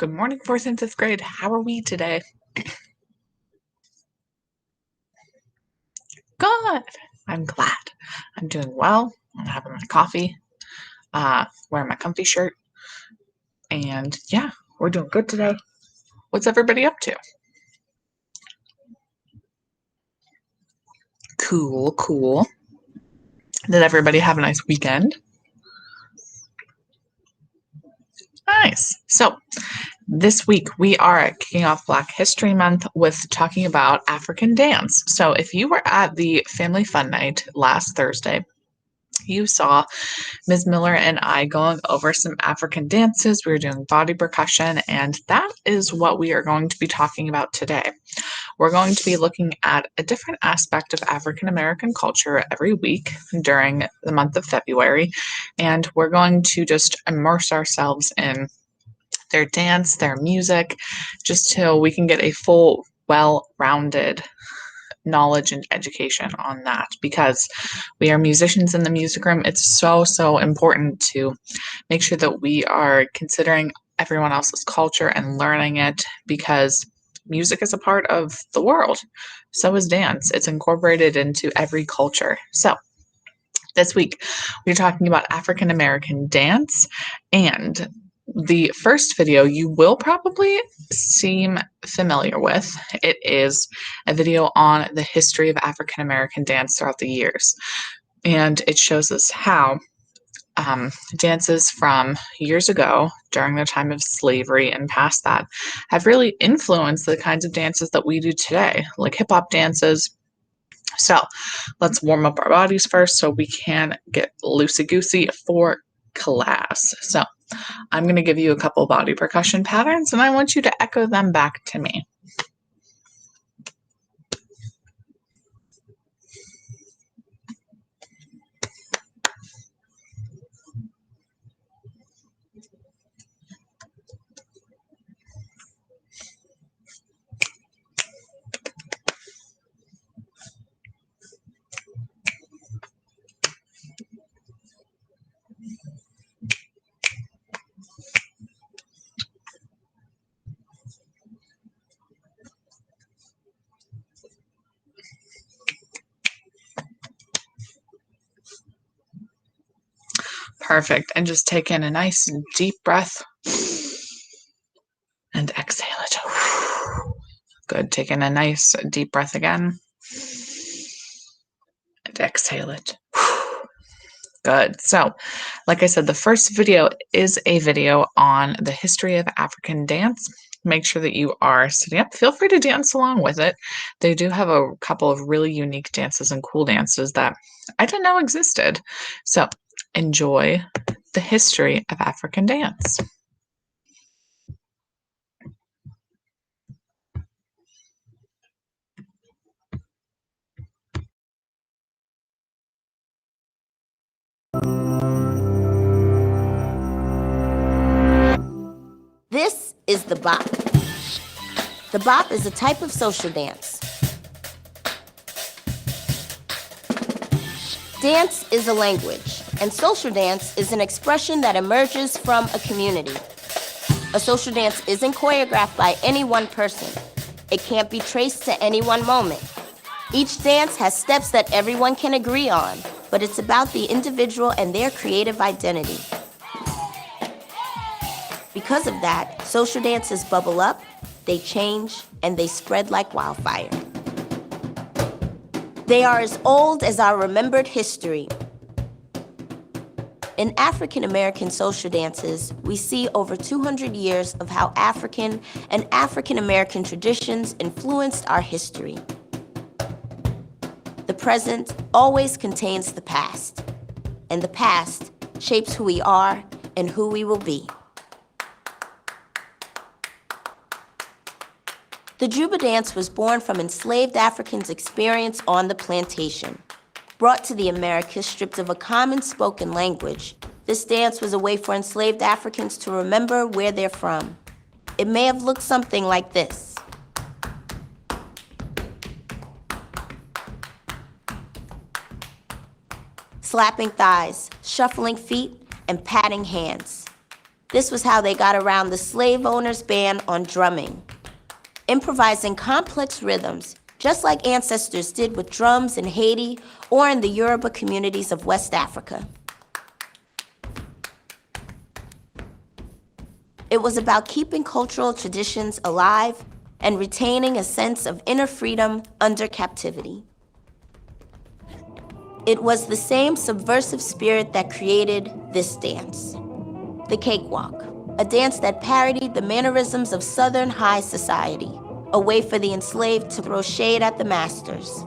Good morning, fourth and fifth grade. How are we today? Good. I'm glad. I'm doing well. I'm having my coffee, wearing my comfy shirt, and yeah, we're doing good today. What's everybody up to? Cool. Did everybody have a nice weekend? Nice. So, this week we are kicking off Black History Month with talking about African dance. So, if you were at the Family Fun Night last Thursday, you saw Ms. Miller and I going over some African dances. We were doing body percussion, and that is what we are going to be talking about today. We're going to be looking at a different aspect of African American culture every week during the month of February, and we're going to just immerse ourselves in their dance, their music, just till we can get a full, well rounded knowledge and education on that because we are musicians in the music room. It's so important to make sure that we are considering everyone else's culture and learning it because music is a part of the world. So is dance. It's incorporated into every culture. So this week, we're talking about African American dance, and the first video you will probably seem familiar with. It is a video on the history of African American dance throughout the years, and it shows us how dances from years ago during the time of slavery and past that have really influenced the kinds of dances that we do today, like hip hop dances. So let's warm up our bodies first so we can get loosey-goosey for class. So I'm going to give you a couple body percussion patterns and I want you to echo them back to me. Perfect. And just take in a nice deep breath and exhale it. Good. Take in a nice deep breath again and exhale it. Good. So, like I said, the first video is a video on the history of African dance. Make sure that you are sitting up. Feel free to dance along with it. They do have a couple of really unique dances and cool dances that I didn't know existed. So, enjoy the history of African dance. This is the bop. The bop is a type of social dance. Dance is a language, and social dance is an expression that emerges from a community. A social dance isn't choreographed by any one person. It can't be traced to any one moment. Each dance has steps that everyone can agree on, but it's about the individual and their creative identity. Because of that, social dances bubble up, they change, and they spread like wildfire. They are as old as our remembered history. In African American social dances, we see over 200 years of how African and African American traditions influenced our history. The present always contains the past, and the past shapes who we are and who we will be. The Juba dance was born from enslaved Africans' experience on the plantation. Brought to the Americas stripped of a common spoken language, this dance was a way for enslaved Africans to remember where they're from. It may have looked something like this. Slapping thighs, shuffling feet, and patting hands. This was how they got around the slave owners' ban on drumming, improvising complex rhythms, just like ancestors did with drums in Haiti or in the Yoruba communities of West Africa. It was about keeping cultural traditions alive and retaining a sense of inner freedom under captivity. It was the same subversive spirit that created this dance, the cakewalk, a dance that parodied the mannerisms of Southern high society, a way for the enslaved to throw shade at the masters.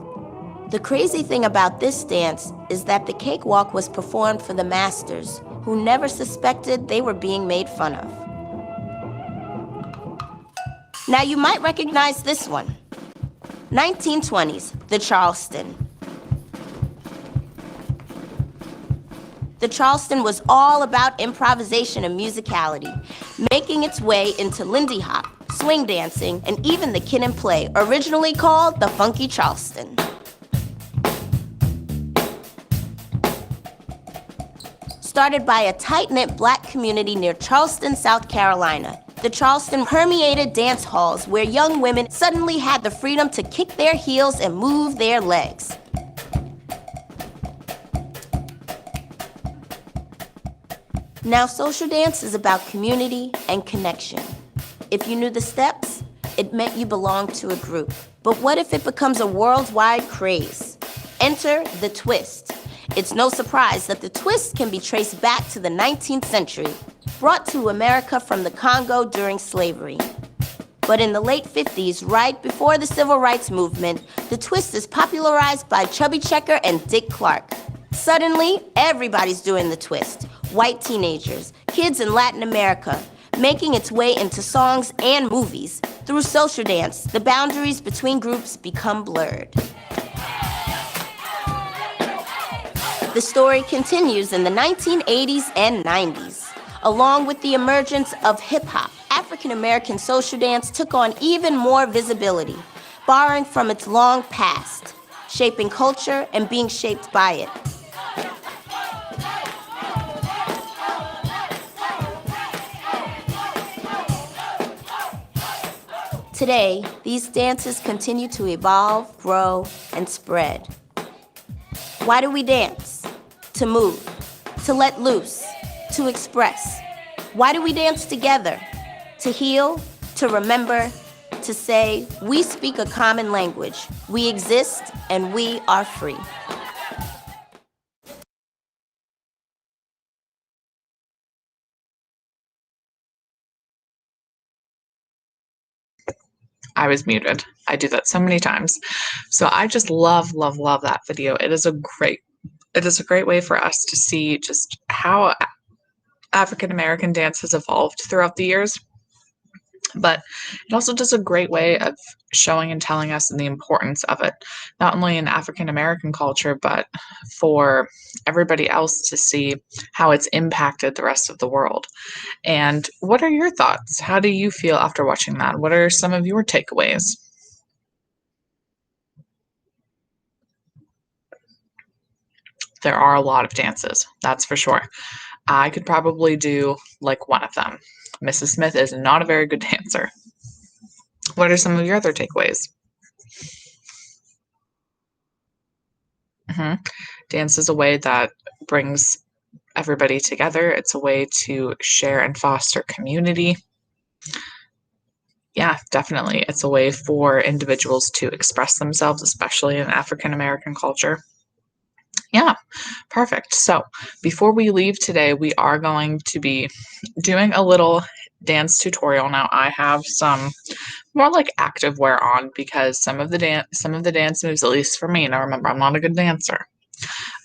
The crazy thing about this dance is that the cakewalk was performed for the masters, who never suspected they were being made fun of. Now you might recognize this one. 1920s, the Charleston. The Charleston was all about improvisation and musicality, making its way into Lindy Hop, swing dancing, and even the Kid and Play, originally called the Funky Charleston. Started by a tight-knit black community near Charleston, South Carolina, the Charleston permeated dance halls where young women suddenly had the freedom to kick their heels and move their legs. Now, social dance is about community and connection. If you knew the steps, it meant you belonged to a group. But what if it becomes a worldwide craze? Enter the twist. It's no surprise that the twist can be traced back to the 19th century, brought to America from the Congo during slavery. But in the late 50s, right before the Civil Rights Movement, the twist is popularized by Chubby Checker and Dick Clark. Suddenly, everybody's doing the twist. White teenagers, kids in Latin America, making its way into songs and movies. Through social dance, the boundaries between groups become blurred. The story continues in the 1980s and 90s. Along with the emergence of hip-hop, African-American social dance took on even more visibility, borrowing from its long past, shaping culture and being shaped by it. Today, these dances continue to evolve, grow, and spread. Why do we dance? To move, to let loose, to express. Why do we dance together? To heal, to remember, to say, we speak a common language. We exist and we are free. I was muted. I do that so many times. So I just love, love, love that video. It is a great way for us to see just how African American dance has evolved throughout the years. But it also does a great way of showing and telling us the importance of it, not only in African American culture, but for everybody else to see how it's impacted the rest of the world. And what are your thoughts? How do you feel after watching that? What are some of your takeaways? There are a lot of dances, that's for sure. I could probably do like one of them. Mrs. Smith is not a very good dancer. What are some of your other takeaways? Dance is a way that brings everybody together. It's a way to share and foster community. Yeah, definitely. It's a way for individuals to express themselves, especially in African American culture. Yeah, perfect. So before we leave today, we are going to be doing a little dance tutorial. Now I have some more like active wear on because some of the dance moves, at least for me, now remember, I'm not a good dancer,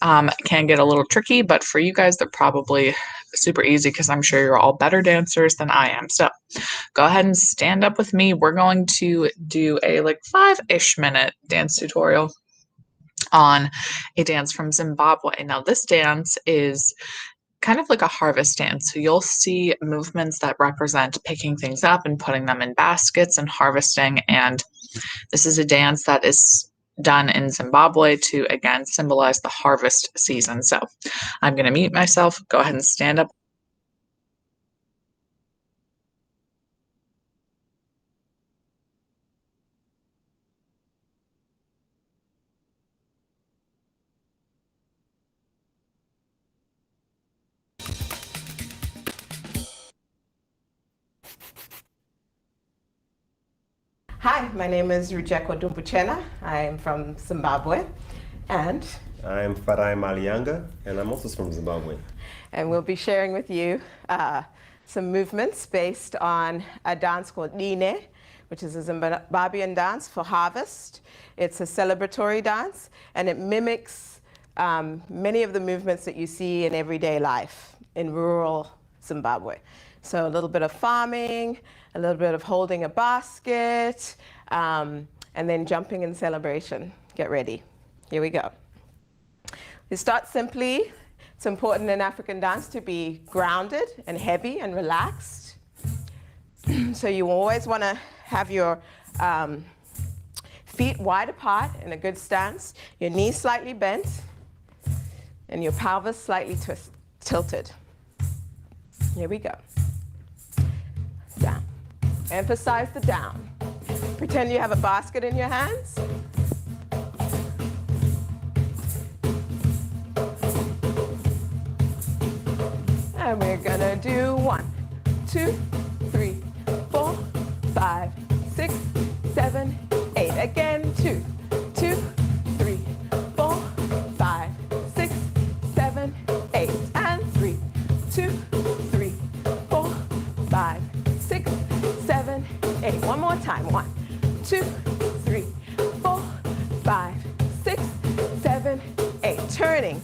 can get a little tricky, but for you guys, they're probably super easy because I'm sure you're all better dancers than I am. So go ahead and stand up with me. We're going to do a like 5-ish minute dance tutorial on a dance from Zimbabwe. Now this dance is kind of like a harvest dance. So you'll see movements that represent picking things up and putting them in baskets and harvesting. And this is a dance that is done in Zimbabwe to, again, symbolize the harvest season. So I'm going to mute myself. Go ahead and stand up. Hi, my name is Rujeko Dumpuchena. I am from Zimbabwe, and I'm Farai Malianga, and I'm also from Zimbabwe. we'll be sharing with you some movements based on a dance called Dine, which is a Zimbabwean dance for harvest. It's a celebratory dance, and it mimics many of the movements that you see in everyday life in rural Zimbabwe. So a little bit of farming, a little bit of holding a basket, and then jumping in celebration. Get ready. Here we go. We start simply. It's important in African dance to be grounded and heavy and relaxed. So you always want to have your feet wide apart in a good stance, your knees slightly bent, and your pelvis slightly tilted. Here we go. Down. Emphasize the down. Pretend you have a basket in your hands. And we're gonna do 1, 2, 3, 4, 5, 6, 7, 8. Again, 2, 2, 3, 4, 5, 6, 7, 8. And 3, 2, 3, 4, 5, 6, 7, 8. One more time. 1, 2, 3, 4, 5, 6, 7, 8. Turning.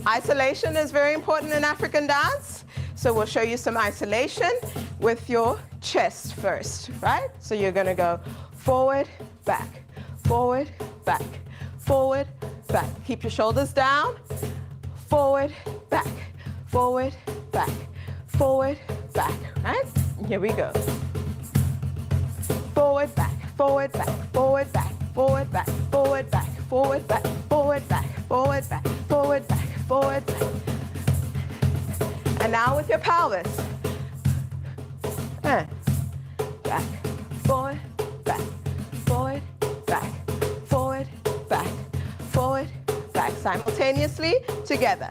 Isolation is very important in African dance. So we'll show you some isolation with your chest first, right? So you're gonna go forward, back, forward, back, forward, back. Keep your shoulders down. Forward, back, forward, back, forward, back, right? Here we go. Forward, back, forward, back, forward, back, forward, back, forward, back, forward, back, forward, back, forward, back, forward, back, forward, back. And now with your pelvis. And back, forward, back, forward, back, forward, back, forward, back. Simultaneously together.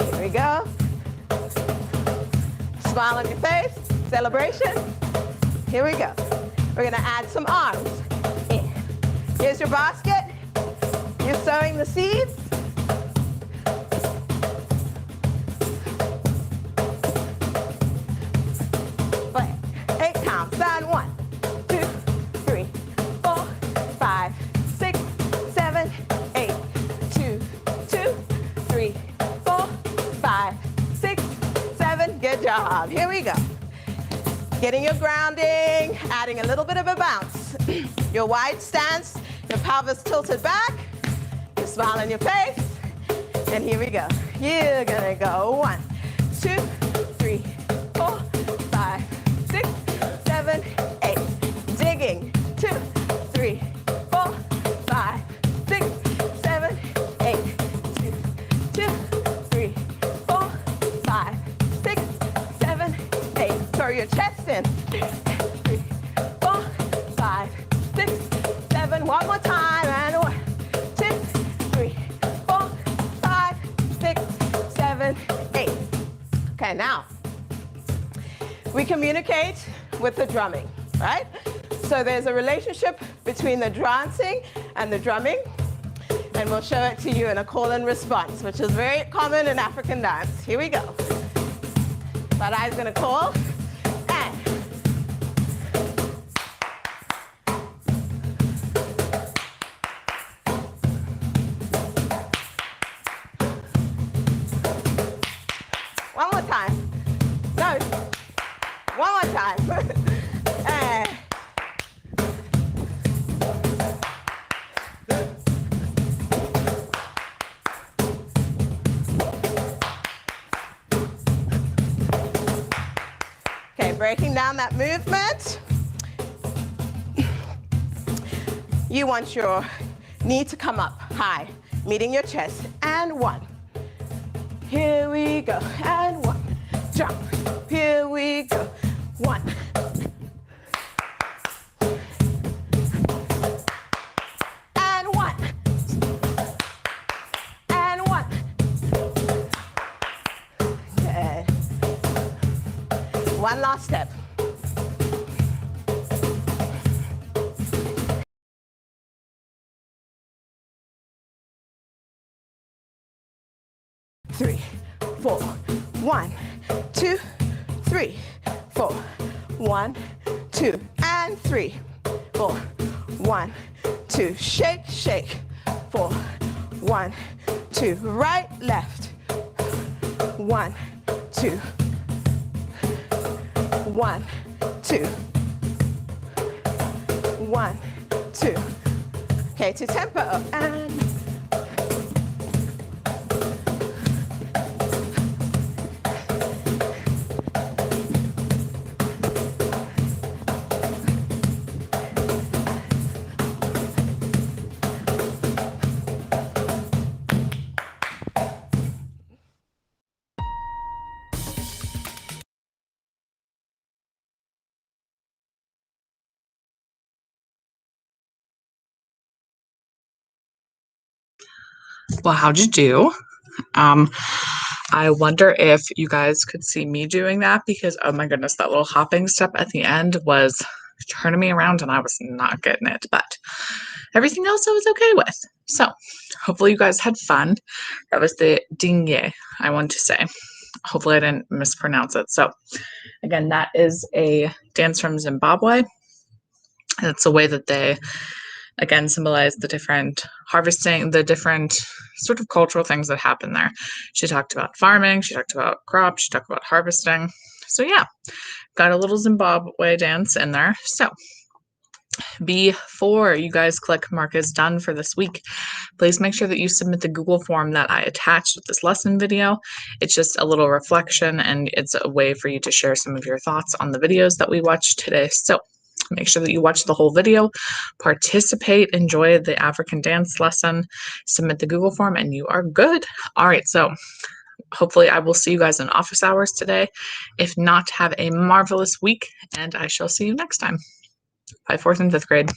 Here we go. Smile on your face. Celebration. Here we go. We're gonna add some arms. In. Here's your basket. You're sowing the seeds. But 8 counts. And 1, 2, 3, 4, 5, 6, 7, 8. 2, 2, 3, 4, 5, 6, 7. Good job. Here we go. Getting your grounding, adding a little bit of a bounce. Your wide stance, your pelvis tilted back, your smile on your face, and here we go. You're gonna go 1, 2, 3, 4, 5, 6, 7, 8. Digging. 2, 3, 4, 5, 6, 7, 8. 2, 2, 3, 4, 5, 6, 7, 8. Throw your chest in. 3, 4, 5, 6, 7. One more time. And 1, 2, 3, 4, 5, 6, 7, 8. Okay, now we communicate with the drumming, right? So there's a relationship between the dancing and the drumming, and we'll show it to you in a call and response, which is very common in African dance. Here we go. Farai's gonna call, and one more time. No, one more time. And okay, breaking down that movement. You want your knee to come up high, meeting your chest. And 1. Here we go. And 1. Jump. Here we go. 1. And 1. And 1. Good. One last step. 1, 2, 3, 4. 1, 2, and 3, 4. 1, 2. Shake, shake. 4, 1, 2. Right, left. 1, 2. 1, 2. 1, 2. Okay, to tempo up and Well, how'd you do? Um, I wonder if you guys could see me doing that because, oh my goodness, that little hopping step at the end was turning me around and I was not getting it, but everything else I was okay with. So hopefully you guys had fun. That was the dingue, I want to say. Hopefully I didn't mispronounce it. So again, that is a dance from Zimbabwe. It's a way that they again symbolize the different harvesting, the different sort of cultural things that happen there. She talked about farming, she talked about crops, she talked about harvesting. So yeah, got a little Zimbabwe dance in there. So before you guys click mark as done for this week, please make sure that you submit the Google form that I attached with this lesson video. It's just a little reflection and it's a way for you to share some of your thoughts on the videos that we watched today. So make sure that you watch the whole video, participate, enjoy the African dance lesson, submit the Google form, and you are good. All right, so hopefully I will see you guys in office hours today. If not, have a marvelous week, and I shall see you next time. Bye, 4th and 5th grade.